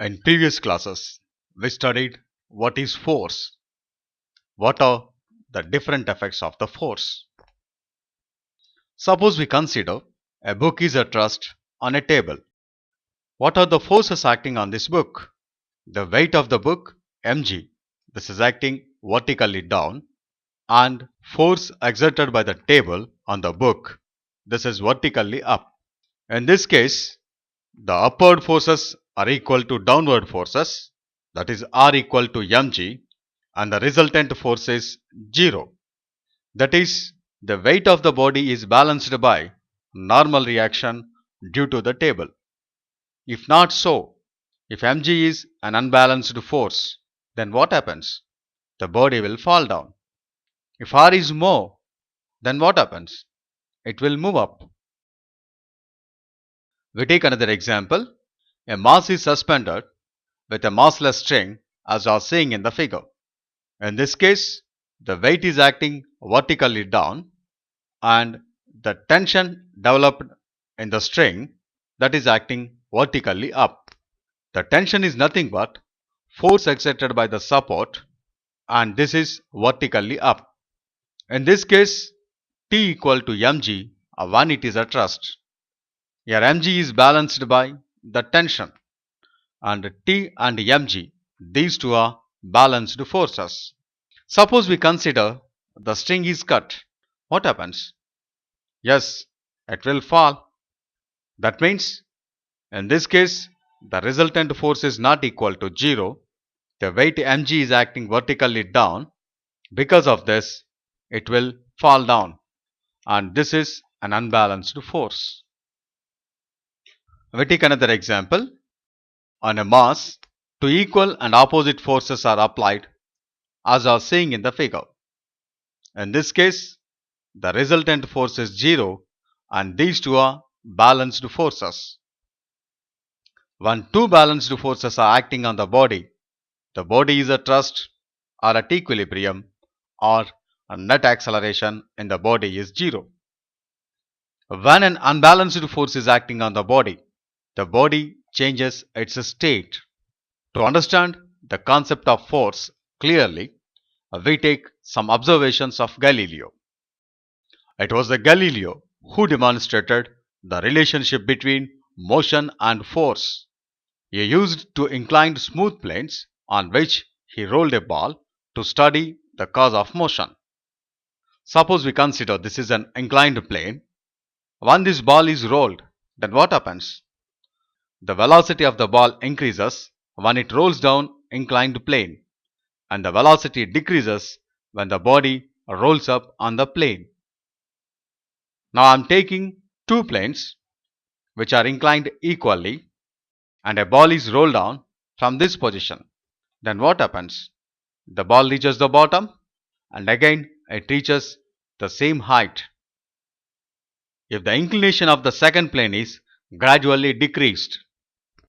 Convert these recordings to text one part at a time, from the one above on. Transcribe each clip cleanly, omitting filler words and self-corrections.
In previous classes, we studied what is force, what are the different effects of the force. Suppose we consider a book is at rest on a table. What are the forces acting on this book? The weight of the book, mg, this is acting vertically down, and force exerted by the table on the book, this is vertically up. In this case, the upward forces are equal to downward forces, that is R equal to mg, and the resultant force is 0. That is, the weight of the body is balanced by normal reaction due to the table. If not so, if mg is an unbalanced force, then what happens? The body will fall down. If R is more, then what happens? It will move up. We take another example. A mass is suspended with a massless string as are seeing in the figure. In this case, the weight is acting vertically down and the tension developed in the string, that is acting vertically up. The tension is nothing but force exerted by the support, and this is vertically up. In this case, T equal to mg when it is at rest. Here mg is balanced by the tension, and T and mg, these two are balanced forces. Suppose we consider the string is cut. What happens? Yes, it will fall. That means, in this case, the resultant force is not equal to 0. The weight mg is acting vertically down. Because of this, it will fall down, and this is an unbalanced force. We take another example. On a mass, two equal and opposite forces are applied as are seen in the figure. In this case, the resultant force is 0 and these two are balanced forces. When two balanced forces are acting on the body is at rest or at equilibrium, or a net acceleration in the body is 0. When an unbalanced force is acting on the body changes its state. To understand the concept of force clearly, we take some observations of Galileo. It was the Galileo who demonstrated the relationship between motion and force. He used two inclined smooth planes on which he rolled a ball to study the cause of motion. Suppose we consider this is an inclined plane. When this ball is rolled, then what happens? The velocity of the ball increases when it rolls down inclined plane, and the velocity decreases when the body rolls up on the plane. Now I am taking two planes which are inclined equally, and a ball is rolled down from this position. Then what happens? The ball reaches the bottom and again it reaches the same height. If the inclination of the second plane is gradually decreased,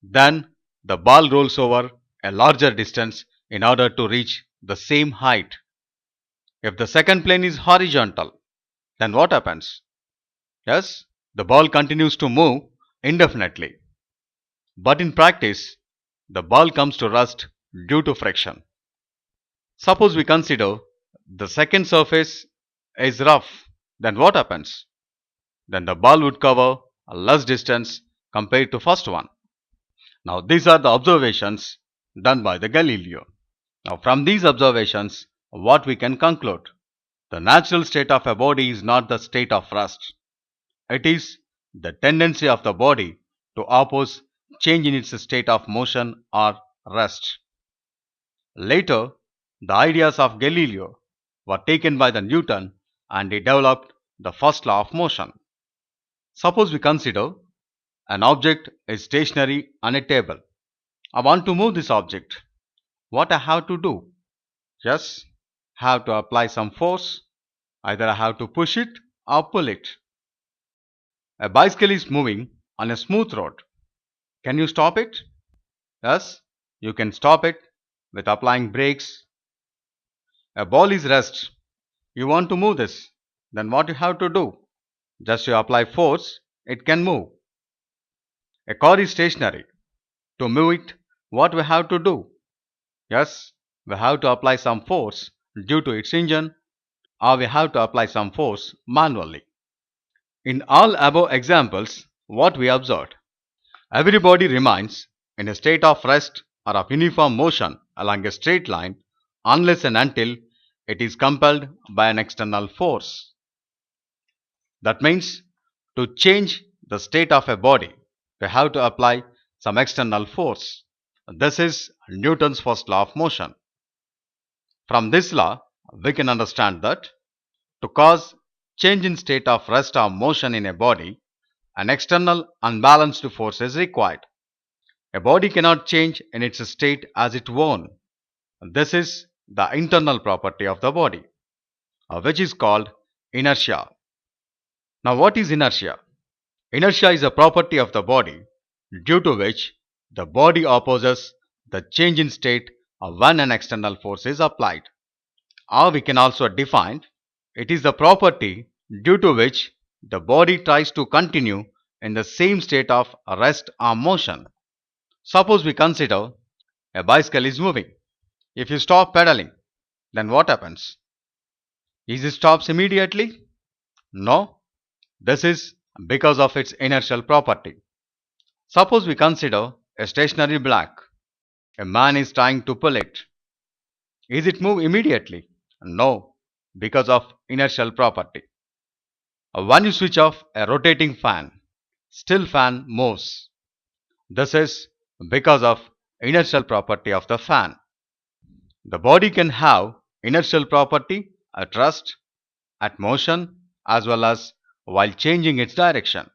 then the ball rolls over a larger distance in order to reach the same height. If the second plane is horizontal, then what happens? Yes, the ball continues to move indefinitely. But in practice, the ball comes to rest due to friction. Suppose we consider the second surface is rough, then what happens? Then the ball would cover a less distance compared to first one. Now these are the observations done by the Galileo. Now from these observations, what we can conclude? The natural state of a body is not the state of rest. It is the tendency of the body to oppose change in its state of motion or rest. Later, the ideas of Galileo were taken by the Newton and he developed the first law of motion. Suppose we consider an object is stationary on a table. I want to move this object. What I have to do? Yes, have to apply some force. Either I have to push it or pull it. A bicycle is moving on a smooth road. Can you stop it? Yes, you can stop it with applying brakes. A ball is rest. You want to move this. Then what you have to do? Just you apply force it can move. A car is stationary. To move it, what we have to do? Yes, we have to apply some force due to its engine, or we have to apply some force manually. In all above examples, what we observed, every body remains in a state of rest or of uniform motion along a straight line unless and until it is compelled by an external force. That means to change the state of a body, we have to apply some external force. This is Newton's first law of motion. From this law, we can understand that to cause change in state of rest or motion in a body, an external unbalanced force is required. A body cannot change in its state as its own. This is the internal property of the body, which is called inertia. Now, what is inertia? Inertia is a property of the body due to which the body opposes the change in state when an external force is applied. Or we can also define it is the property due to which the body tries to continue in the same state of rest or motion. Suppose we consider a bicycle is moving. If you stop pedaling, then what happens? Is it stops immediately? No. This is because of its inertial property. Suppose we consider a stationary block. A man is trying to pull it. Is it move immediately? No, because of inertial property. When you switch off a rotating fan, still fan moves. This is because of inertial property of the fan. The body can have inertial property at rest, at motion, as well as while changing its direction.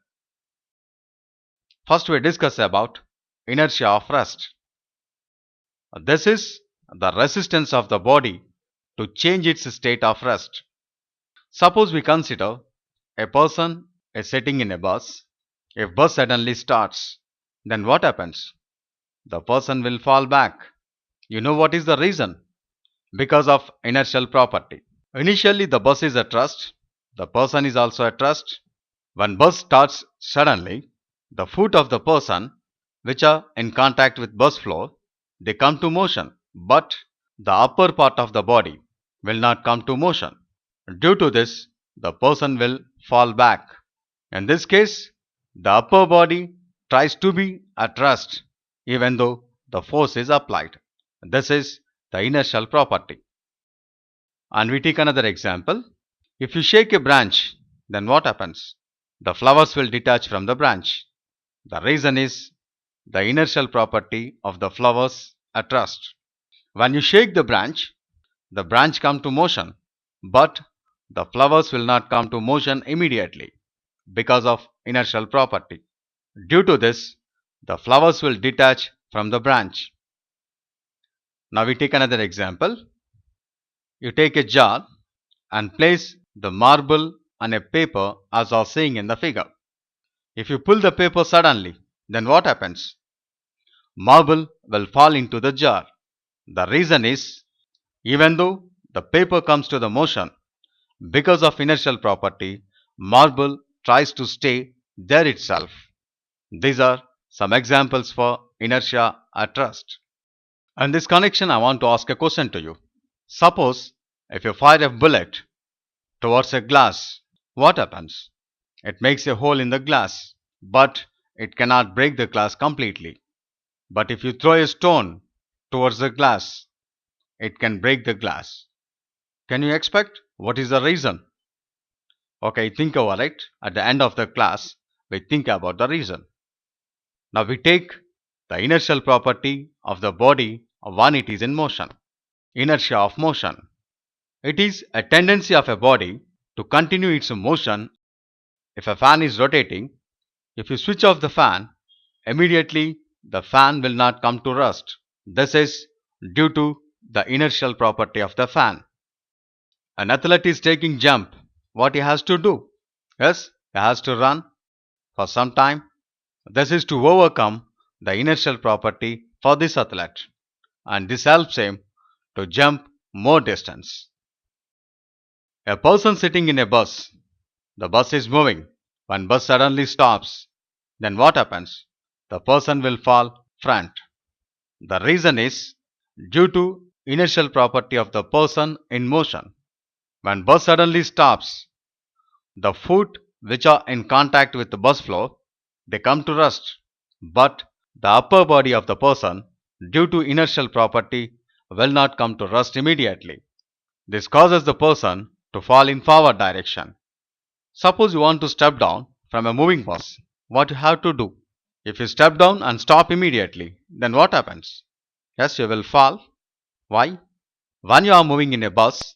First we discuss about inertia of rest. This is the resistance of the body to change its state of rest. Suppose we consider a person is sitting in a bus. If bus suddenly starts, then what happens? The person will fall back. You know what is the reason? Because of inertial property. Initially the bus is at rest. The person is also at rest. When bus starts suddenly, the foot of the person which are in contact with bus floor, they come to motion, but the upper part of the body will not come to motion. Due to this, the person will fall back. In this case, the upper body tries to be at rest even though the force is applied. This is the inertial property. And we take another example. If you shake a branch, then what happens? The flowers will detach from the branch. The reason is the inertial property of the flowers at rest. When you shake the branch come to motion, but the flowers will not come to motion immediately because of inertial property. Due to this, the flowers will detach from the branch. Now we take another example. You take a jar and place the marble on a paper as I was seeing in the figure. If you pull the paper suddenly, then what happens? Marble will fall into the jar. The reason is, even though the paper comes to the motion, because of inertial property, marble tries to stay there itself. These are some examples for inertia at rest. In this connection, I want to ask a question to you. Suppose if you fire a bullet towards a glass, what happens? It makes a hole in the glass, but it cannot break the glass completely. But if you throw a stone towards the glass, it can break the glass. Can you expect what is the reason? Okay, think over it. At the end of the class, we think about the reason. Now we take the inertial property of the body when it is in motion. Inertia of motion. It is a tendency of a body to continue its motion. If a fan is rotating, if you switch off the fan, immediately the fan will not come to rest. This is due to the inertial property of the fan. An athlete is taking jump. What he has to do? Yes, he has to run for some time. This is to overcome the inertial property for this athlete, and this helps him to jump more distance. A person sitting in a bus. The bus is moving. When bus suddenly stops, then what happens? The person will fall front. The reason is due to inertial property of the person in motion. When bus suddenly stops, the foot which are in contact with the bus floor, they come to rest. But the upper body of the person, due to inertial property, will not come to rest immediately. This causes the person to fall in forward direction. Suppose you want to step down from a moving bus. What you have to do? If you step down and stop immediately, then what happens? Yes, you will fall. Why? When you are moving in a bus,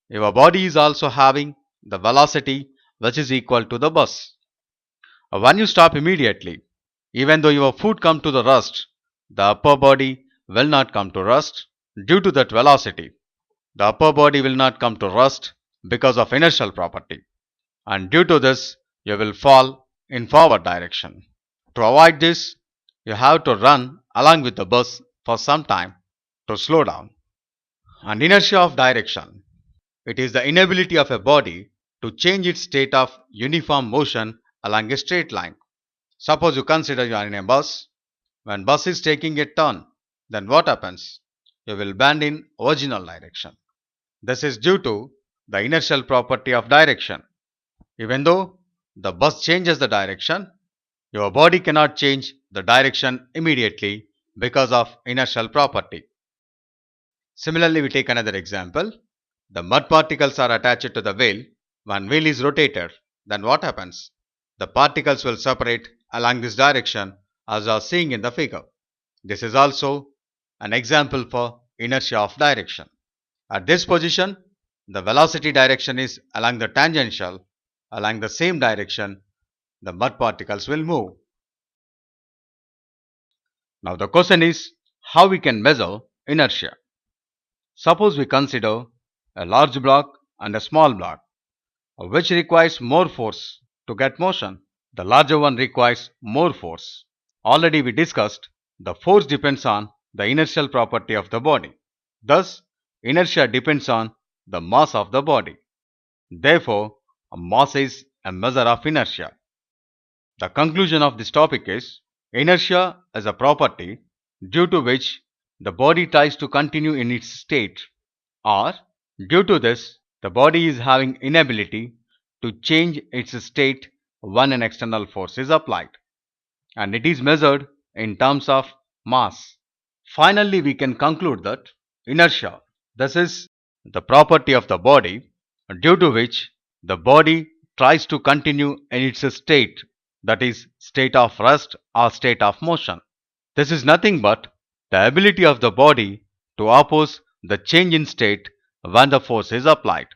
your body is also having the velocity which is equal to the bus. When you stop immediately, even though your foot come to the rest, the upper body will not come to rest due to that velocity. The upper body will not come to rest because of inertial property, and due to this you will fall in forward direction. To avoid this, you have to run along with the bus for some time to slow down. And inertia of direction. It is the inability of a body to change its state of uniform motion along a straight line. Suppose you consider you are in a bus. When bus is taking a turn, then what happens? You will bend in original direction. This is due to the inertial property of direction. Even though the bus changes the direction, your body cannot change the direction immediately because of inertial property. Similarly, we take another example. The mud particles are attached to the wheel. When wheel is rotated, then what happens? The particles will separate along this direction as you are seeing in the figure. This is also an example for inertia of direction. At this position, the velocity direction is along the tangential. Along the same direction, the mud particles will move. Now the question is how we can measure inertia. Suppose we consider a large block and a small block, which requires more force to get motion. The larger one requires more force. Already we discussed the force depends on the inertial property of the body. Thus, inertia depends on the mass of the body. Therefore, a mass is a measure of inertia. The conclusion of this topic is inertia is a property due to which the body tries to continue in its state, or due to this the body is having inability to change its state when an external force is applied, and it is measured in terms of mass. Finally, we can conclude that inertia, this is the property of the body due to which the body tries to continue in its state, that is state of rest or state of motion. This is nothing but the ability of the body to oppose the change in state when the force is applied.